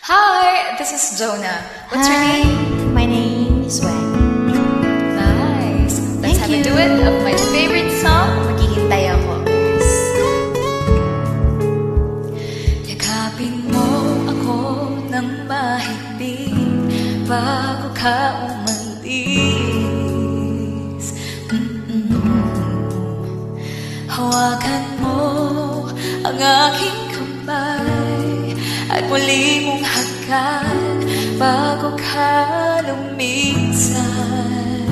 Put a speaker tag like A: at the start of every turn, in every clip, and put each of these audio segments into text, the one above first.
A: Hi, this is Jonah. What's your
B: Hi,
A: name?
B: my name is Wen.
A: Nice. Let's
B: Thank
A: have
B: you.
A: a duet of my favorite song.
B: Maghihintay ako.
A: Yakapin mo ako ng mahigpit bago ka umalis. Hawakan mo ang aking kamay at muli mong hagkan bago ka lumisan.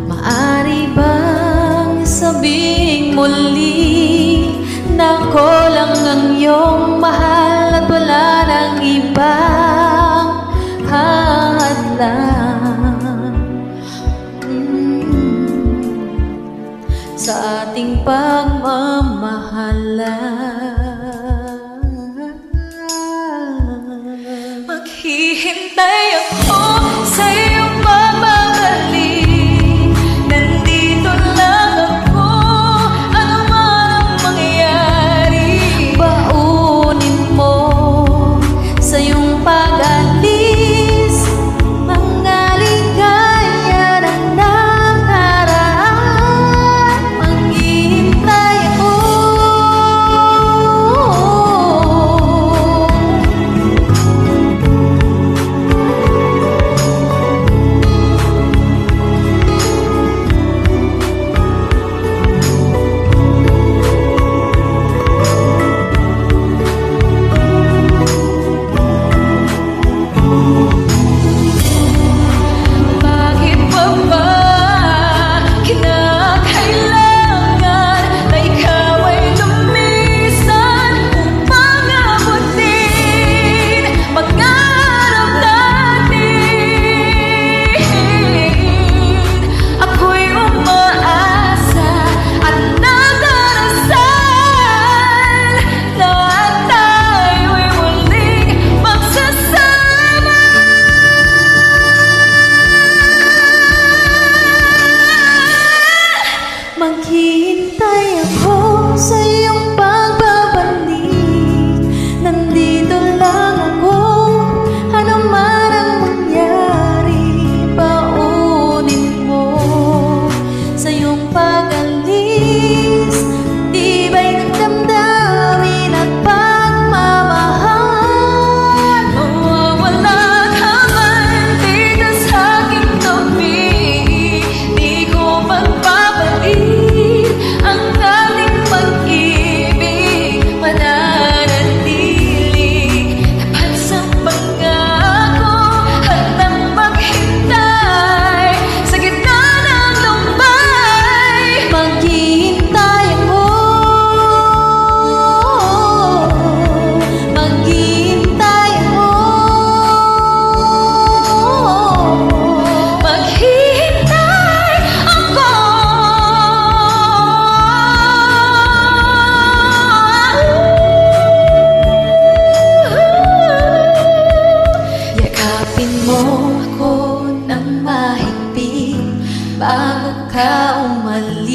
B: Maari bang sabihin muli na ako lang ang iyong mahal at wala nang ibang hadlang sa ating pagmamahalan?
A: Maghihintay ako sa iyong pababalik. Nandito lang ako, ano man ang mangyari.
B: Baunin mo sa iyong pag-alis mga ligaya ng nakaraan. Maghihintay ako.
A: Bakit pa ba kinakailangan na ikaw ay lumisan upang abutin pangarap natin? Ako'y umaasa at nadarasal na tayo'y muling magsasama.
B: Maghihintay ako sa iyong pagbabalik. Nandito lang ako, ano man ang mangyari. Baunin mo sa iyong pag-alis tibay ng damdamin at pagmamahal.
A: Mawawala ka man dito sa aking tabi, di ko magbabalik ang ating pag-ibig. Mananatili tapat sa pangako, handang maghintay sa gitna ng lumbay.
B: Maghihintay ako. Maghihintay ako.
A: Maghihintay ako.
B: Yakapin mo ako ng mahigpit bago ka umalis.